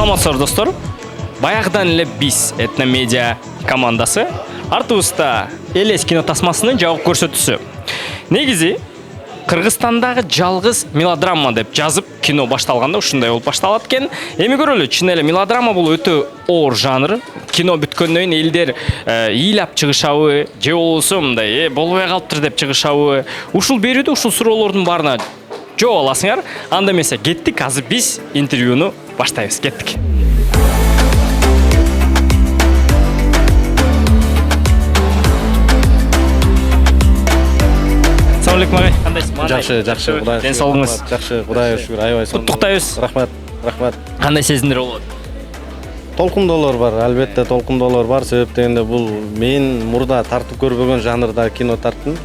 Саламатсыздар достор. Баягыдан эле биз Этномедиа командасы артыбызда Элес кино тасмасынын жабык көрсөтүүсү. Негизи Кыргызстандагы жалгыз мелодрама деп жазып кино башталганда ушундай болуп башталат экен. Эми көрөлү, чын эле мелодрама бул өтө оор жанр. Кино бүткөндөн кийин элдер ыйлап чыгышабы, же болбосо мындай болбой калыптыр деп чыгышабы. Ушул берүүдө ушул суроолордун баарына жооп аласыңар. Анда эмесе кеттик, азыр биз интервьюну баштайбыз. Кеттик. Ассалаумалейкум агай, кандайсыз? Жакшы, Кудай. Ден соолугуңуз? Жакшы, Кудайга шүгүр, аябай сонун. Куттуктайбыз. Рахмат. Кандай сезимдер болот? Толкундоолор бар, албетте толкундоолор бар. Себеп дегенде бул мен мурда тартып көрбөгөн жанрда кино тарттым.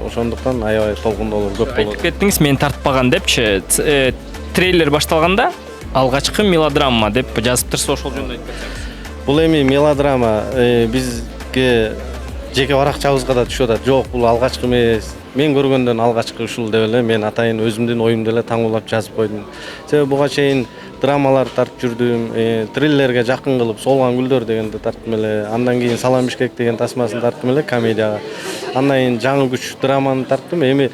Ошондуктан аябай толкундоолор көп болот. Айтып кеттиңиз, мен тартпаган депчи. Трейлер башталганда алгачкы мелодрама деп жазыптырсыз, ошол жөнүндө айтып кетсеңиз. Бул эми мелодрама бизге жеке баракчабызга да түшүп атат. Жок, бул алгачкы эмес. Мен көргөндөн алгачкы ушул деп эле мен атайын өзүмдүн оюмду эле таңуулап жазып койдум. Себеби буга чейин драмалар тартып жүрдүм, триллерге жакын кылып Солгон гүлдөр дегенди тарттым эле. Андан кийин Салам Бишкек деген тасмасын тарттым эле комедияга. Андан кийин Жаңы күч драманы тарттым. Эми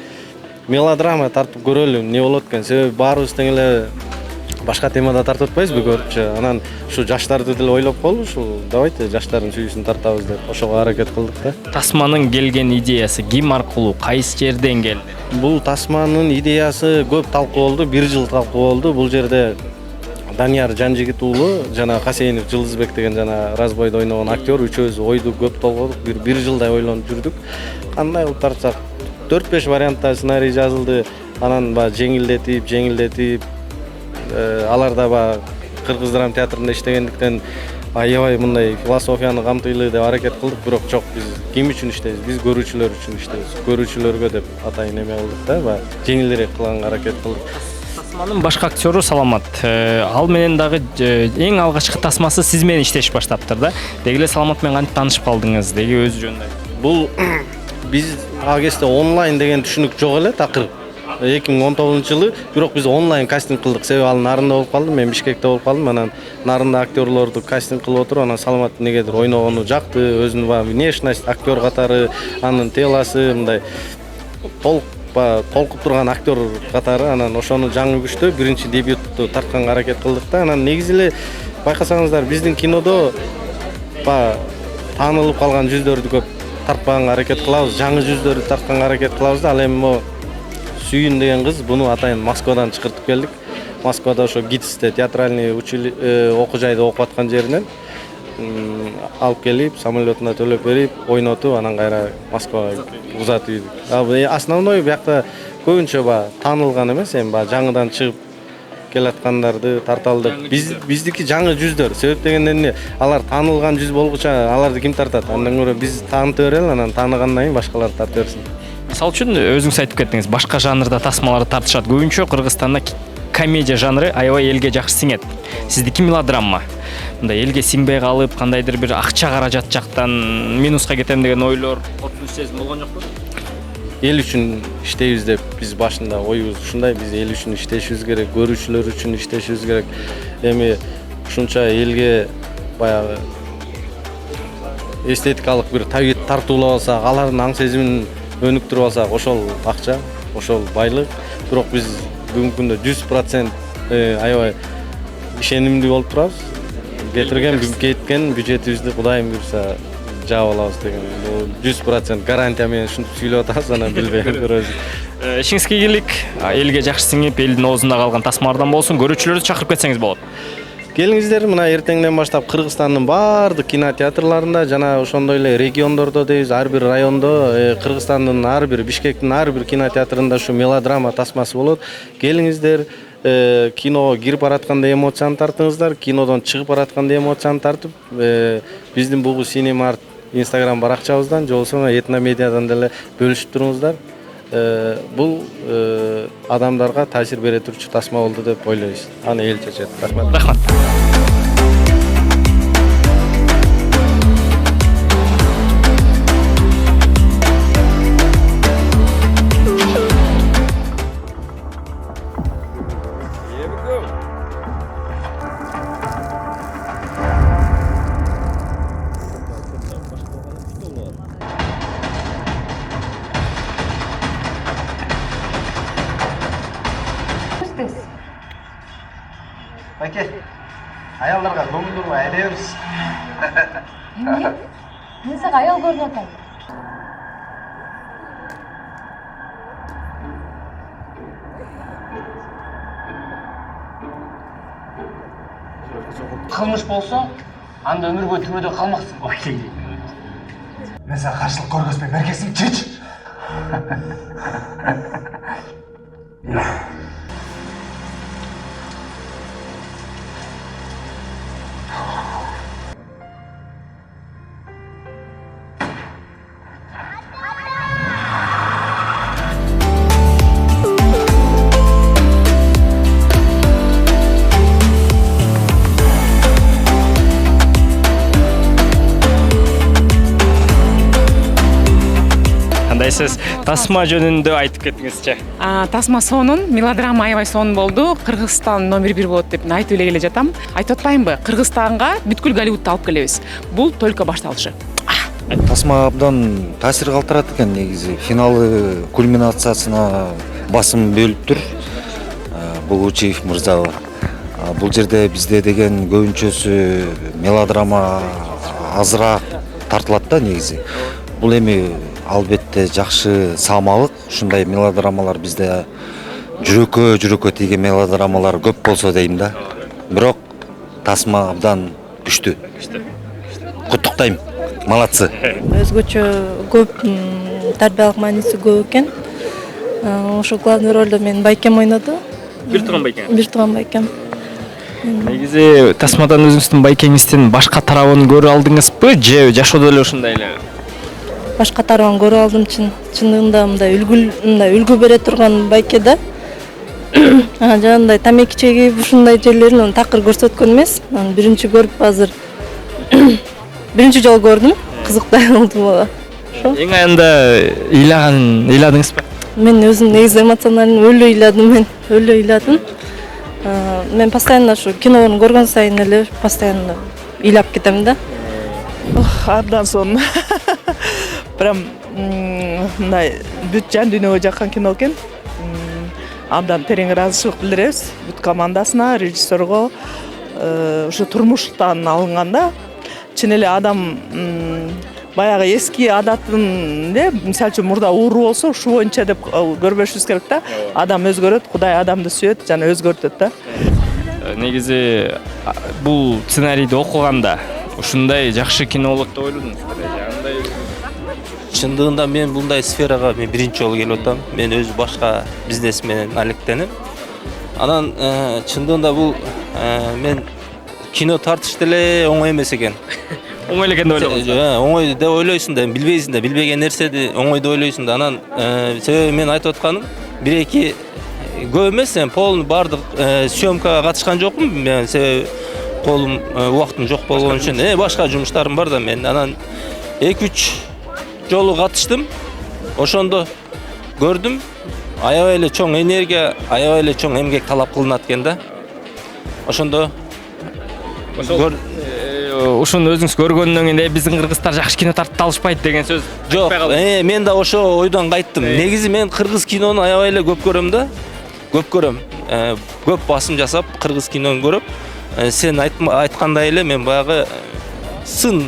мелодрама тартып көрөлү, эмне болот экен? Себеби баарыбыз тең эле башка темада тартып атпайбызбы көрчү. Анан ушу жаштарды деле ойлоп колду, ушул давайте жаштардын сүйүүсүн тартабыз деп ошого аракет кылдык да. Тасманын келген идеясы ким аркылуу, кайсы жерден келди? Бул тасманын идеясы көп талкуу болду, 1 жыл талкуу болду. Бул жерде Данияр Жанжигит уулу жана Касейинов Жылдызбек деген жана Разбойдо ойногон актер үчөөбүз ойду көп толгодук. 1 жылдай ойлонуп жүрдүк. Кандай кылып тартсак 4-5 вариантта сценарий жазылды. Анан жеңилдетип аларда Кыргыз драма театрында иштегендиктен аябай мындай философияны камтыйлы деп аракет кылдык, бирок жок, биз ким үчүн иштейбиз? Биз көрүүчүлөр үчүн иштейбиз. Көрүүчүлөргө деп атайын эме кылдык да, жеңилирээк кылганга аракет кылдык. Тасманын башка актеру Саламат. Ал менен дагы эң алгачкы тасмасы сиз менен иштеш баштаптыр да. Деги эле Саламат менен кантип таанышып калдыңыз? Деги өзү жөнүндө. Бул биз ага кезде онлайн деген түшүнүк жок эле такыр. 2019-жылы, бирок биз онлайн кастинг кылдык. Себеби ал Нарында болуп калдым, мен Бишкекте болуп калдым. Анан Нарында актерлорду кастинг кылып отуруп, анан Саламат негедир ойногону жакты, өзүнүн внешность, актер катары, анын теласы мындай толкуп турган актер катары. Анан ошону Жаңы күчтө биринчи дебютту тартканга аракет кылдык да. Анан негизи эле байкасаңыздар, биздин кинодо таанылып калган жүздөрдү көп тартканга аракет кылабыз, жаңы жүздөрдү тартканга аракет кылабыз да. Ал эми Сүйүн деген кыз, буну атайын Москвадан чакыртып келдик. Москвада ошо ГИТИСте театральный окуу жайда окуп аткан жеринен алып келип, самолетуна төлөп берип, ойнотуп, анан кайра Москвага узатып ийдик. Основной биякта көбүнчө таанылган эмес, эми жаңыдан чыгып келаткандарды тарталдык. Биздики жаңы жүздөр. Себеп дегенде эмне? Алар таанылган жүз болгуча аларды ким тартат? Андан көрө биз таанытып берели, анан тааныгандан кийин башкалар тарта берсин. Мисалы үчүн өзүңүз айтып кеттиңиз, башка жанрда тасмаларды тартышат. Көбүнчө Кыргызстанда комедия жанры аябай элге жакшы сиңет. Сиздики мелодрама. Мындай элге сиңбей калып, кандайдыр бир акча каражат жактан минуска кетем деген ойлор, коркунуч сезим болгон жокпу? Эл үчүн иштейбиз деп биз башында оюбуз ушундай, биз эл үчүн иштешибиз керек, көрүүчүлөр үчүн иштешибиз керек. Эми ушунча элге баягы эстетикалык бир табият тартуулап алсак, алардын аң сезимин өнүктүрүп алсак, ошол акча, ошол байлык. Бирок биз бүгүнкү күндө 100% аябай ишенимдүү болуп турабыз. Кеткен бюджетибизди Кудайым буйрса жаап алабыз деген. Бул 100% гарантия менен ушинтип сүйлөп атабыз, анан билбей көрөбүз. Ишиңизге келик, элге жакшы сиңип, элдин оозунда калган тасмалардан болсун, көрүүчүлөрдү чакырып кетсеңиз болот. Келиңиздер, мына эртеңден баштап Кыргызстандын баардык кинотеатрларында жана ошондой эле региондордо дейбиз, ар бир райондо, Кыргызстандын ар бир, Бишкектин ар бир кинотеатрында ушу мелодрама тасмасы болот. Келиңиздер, киного кирип баратканда эмоцияны тартыңыздар, кинодон чыгып баратканда эмоцияны тартып, биздин Бугу Синема Instagram баракчабыздан, же болбосо Этномедиадан деле бөлүшүп туруңуздар. Бул адамдарга таасир бере турчу тасма болду деп ойлойбуз. Аны эл чечет. Рахмат. Әке, аялдарға көңіл ұрма әдеміз. Эмне? Мен сага аял көрүнүп атам. Кылмыш болсоң, анда өмүр бою түрмөдө калмаксың. Окей. Мен саған қарсылық көргөзбей меркесін чеч. Кандай сиз тасма жөнүндө айтып кетиңизчи. Тасма сонун, мелодрама аябай сонун болду. Кыргызстан номер 1 болот деп айтып эле келе жатам. Айтып атпаймынбы? Кыргызстанга бүткүл Голливудду алып келебиз. Бул только башталышы. Тасма абдан таасир калтырат экен негизи. Финалы кульминациясына басым бөлүп тур. Бугучиев мырза. Бул жерде бизде деген көбүнчөсү мелодрама азыраак тартылат да негизи. Бул эми албетте жакшы самалык. Ушундай мелодрамалар бизде жүрөккө тийген мелодрамалар көп болсо дейм да. Бирок Тасма абдан күчтүү. Куттуктайм. Молодцы. Өзгөчө көп тарбиялык мааниси көп экен. Ошо главный ролду мен Байкем ойноду. Бир турган Байкем. Бир турган Байкем. Негизи Тасмадан өзүңүздүн Байкеңиздин башка тарабын көрө алдыңызбы же жашоодо эле ушундай эле? Башка тарабын көрүп алдым, чындыгында мындай үлгү бере турган Байке да. Жанагындай тамеки чегип ушундай жерлерин такыр көрсөткөн эмес. Биринчи көрүп азыр биринчи жолу көрдүм. Кызыктай болду мага. Эң аянда ыйладыңызбы? Мен өзүм негизи эмоциональный өлө ыйладым. Мен постоянно ушу кинону көргөн сайын эле постоянно ыйлап кетем да. Абдан сонун. Прям мындай бүт жан дүйнөгө жаккан кино экен. Абдан терең ыраазычылык билдиребиз бүт командасына, режиссерго, ушу турмуштан алынганда чын эле адам баягы эски адатын мисалы үчүн мурда ууру болсо ушу боюнча деп көрбөшүбүз керек да. Адам өзгөрөт, Кудай адамды сүйөт жана өзгөртөт да. Негизи бул сценарийди окуганда ушундай жакшы кино болот деп ойлодуңузбу? Чындыгында мен мындай сферага мен биринчи жолу келип атам. Мен өзү башка бизнес менен алектенип. Анан чындыгында бул мен кино тартыш деле оңой эмес экен. Оңой эле экен деп ойлогонсуз? Оңой деп ойлойсуң да, билбейсиң да, билбеген нерсени оңой деп ойлойсуң да. Анан себеби мен айтып атканым, 1-2 көп эмес, полный бардык съемкага катышкан жокмун. Мен себеби колум убактым жок болгон үчүн башка жумуштарым бар да мен. Анан 2-3 жолу катыштым. Ошондо көрдүм, аябай эле чоң энергия, аябай эле чоң эмгек талап кылынат экен да. Ошондо ушуну өзүңүз көргөндөн кийин биздин кыргыздар жакшы кино тартып алышпайт деген сөз жок. Мен да ошо ойдон кайттым. Негизи мен кыргыз кинону аябай эле көп көрөм да. Көп көрөм. Көп басым жасап кыргыз кинону көрөп, сен айткандай эле мен баягы сын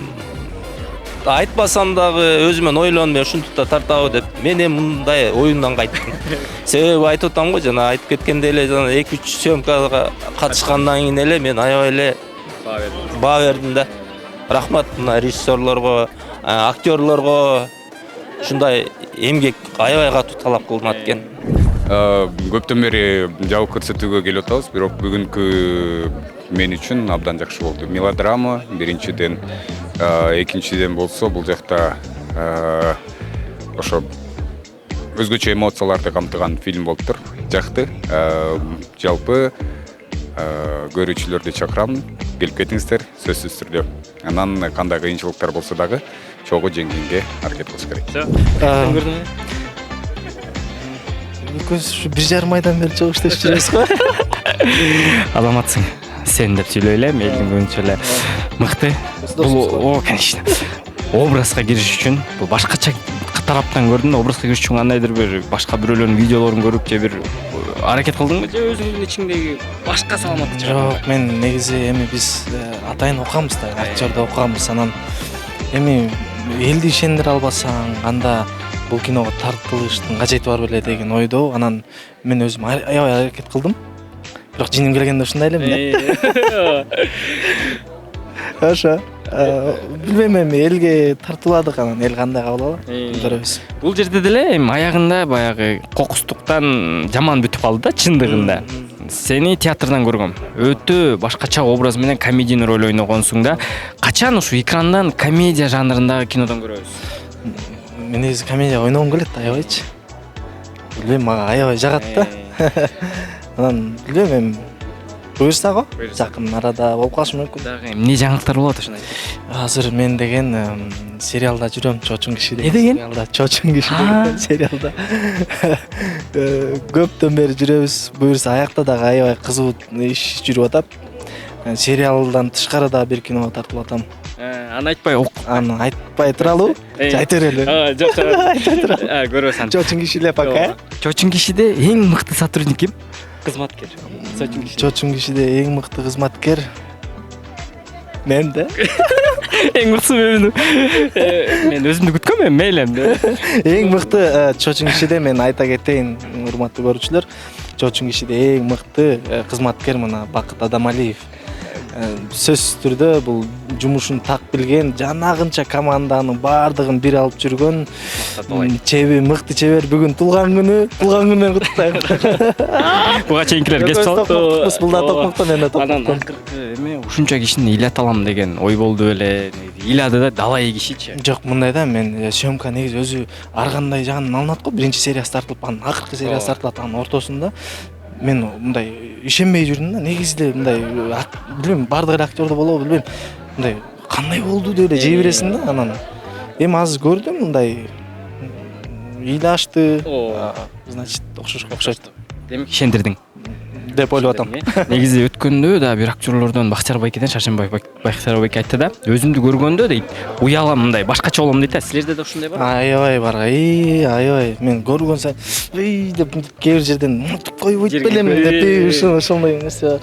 айтпасам дагы өзүмөн ойлонуп мен ушинтип да тартабы деп мен мындай оюндан кайттым. Себеби айтып атам го, жана айтып кеткенде эле жана 2-3 съемкага катышкандан кийин эле мен аябай эле баа бердим да. Рахмат мына режиссерлорго, актерлорго ушундай эмгек аябай катуу талап кылынат экен. Көптөн бери жабык көрсөтүүгө келип атабыз, бирок бүгүнкү мен үчүн абдан жакшы болду. Мелодрама биринчиден, экинчиден болсо бул жакта ошо өзгөчө эмоцияларды камтыган фильм болуптур. Жакты. Жалпы көрүүчүлөрдү чакырамын, келип кетиңиздер сөзсүз түрдө. Анан кандай кыйынчылыктар болсо дагы чогуу жеңгенге аракет кылыш керек. Көз 1,5 айдан бери чогуу иштешип жүрөбүз го. Азаматсың. Сен деп сүйлөй эле, элдин көбүнчө эле мыкты. Бул конечно. Образга кириш үчүн бул башкача тараптан көрдүң да, образга кириш үчүн кандайдыр бир башка бирөөлөрдүн видеолорун көрүп же бир аракет кылдыңбы, же өзүңдүн ичиңдеги башка саламатты Жок, мен негизи эми биз атайын окуганбыз да, актерде окуганбыз. Анан эми элди ишендире албасаң, анда бул киного тартылыштын кажети бар беле деген ойдо. Анан мен өзүм аябай аракет кылдым. Бирок жиним келгенде ушундай элем да. Ошо. Билбейм, эми элге тартыладык, анан эл кандай кабыл алат көрөбүз. Бул жерде деле эми аягында баягы кокустуктан жаман бүтүп калды да чындыгында. Сени театрдан көргөм. Өтө башкача образ менен комедийный роль ойногонсуң да. Качан ушу экрандан комедия жанрындагы кинодон көрөбүз? Мен негизи комедия ойногум келет, аябайчы. Билбейм, мага аябай жагат да. Анан билбейм, эми буюрса го, жакын арада болуп калышы мүмкүн. Дагы эмне жаңылыктар болот ошону айт. Азыр мен деген сериалда жүрөм, Чочун киши Не деген? Сериалда Чочун киши деген сериалда. Көптөн бери жүрөбүз. Буюрса аякта дагы аябай кызуу иш жүрүп атат. Сериалдан тышкары да бир кино тартып атам. Аны айтпай Аны айтпай туралуу? Айта берели. Жок, айта тура. Көрөбүз аны. Чочун кишиле пока. Чочун кишиде эң мыкты сотрудник ким? Кызматкер. Чочун кишиде эң мыкты кызматкер мен да. Эң мыкты мен. Мен өзүмдү күткөм, эми мейлем. Эң мыкты Чочун кишиде мен айта кетейин, урматтуу көрүүчүлөр. Чочун кишиде эң мыкты кызматкер мына Бакыт Адамалиев. Сөзсүз түрдө бул жумушун так билген, жанагынча команданын баардыгын бир алып жүргөн мыкты чебер. Бүгүн туулган күнү менен куттуктайм. Буга чейинкилер кесип салып. Бул да токмокто, мен да Анан токмокто. эме ушунча кишини ыйлата алам деген ой болду беле. Ыйлады да, далай кишичи. Жок, мындай да, мен съемка негизи өзү ар кандай жагынан алынат го. Биринчи сериясы тартылып, анан акыркы сериясы тартылат, анын ортосунда мен мындай ишенбей жүрдүм да. Негизи мындай билбейм, баардык эле актерде болобу билбейм. Мындай кандай болду деп эле жей бересиң да. Анан эми азыр көрдүм, мындай ыйлашты. Значит, окшойт. Демек ишендирдиң деп ойлоп атам. Негизи өткөндө да бир актерлордон Бактияр байкеден Шаршенбай Бактияр байке айтты да, өзүмдү көргөндө дейт, уялам, мындай башкача болом дейт да. Силерде да ушундай барбы? Аябай бар. Аябай. Мен көргөн сайын деп кээ бир жерден унутуп коюп белем деп ошондой нерсе бар.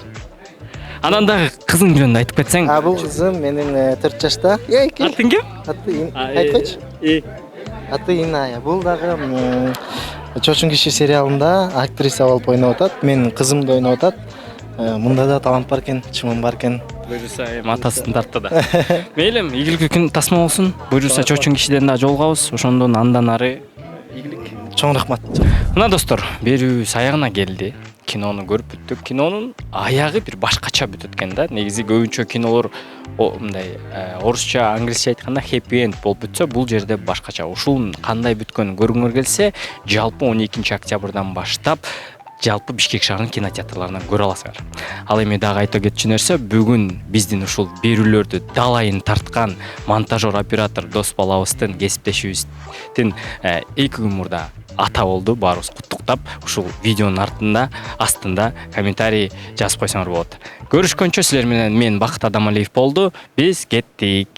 Анан дагы кызың жөнүндө айтып кетсең. Бул кызым менин 4 жашта. Атын ким? Аты айткычы. Аты Иная. Бул дагы Чочун киши сериалында актриса болуп ойноп атат. Менин кызым да ойноп атат. Мында да талант бар экен, чымын бар экен. Буюрса эми атасын тартты да. Мейлим, ийгиликтүү күн тасма болсун. Буюрса Чочун кишиден да жолугабыз. Ошондон андан ары ийгилик. Чоң рахмат. Мына достор, берүүбүз аягына келди. Кинону көрүп бүттүк. Кинонун аягы бир башкача бүтөт экен да. Негизи көбүнчө кинолор мындай орусча, англисче айтканда happy end болуп бүтсө, бул жерде башкача. Ушул кандай бүткөнүн көргүңөр келсе, жалпы 12 октябрдан баштап жалпы Бишкек шаарынын кинотеатрларынан көрө аласыңар. Ал эми дагы айта кетчү нерсе, бүгүн биздин ушул берүүлөрдү далайын тарткан монтажер оператор дос балабыздын, кесиптешибиздин 2 күн мурда ата болду. Баарыбыз куттуктап, ушул видеонун астында комментарий жазып койсоңор болот. Көрүшкөнчө силер менен мен Бакыт Адамалиев болду. Биз кеттик.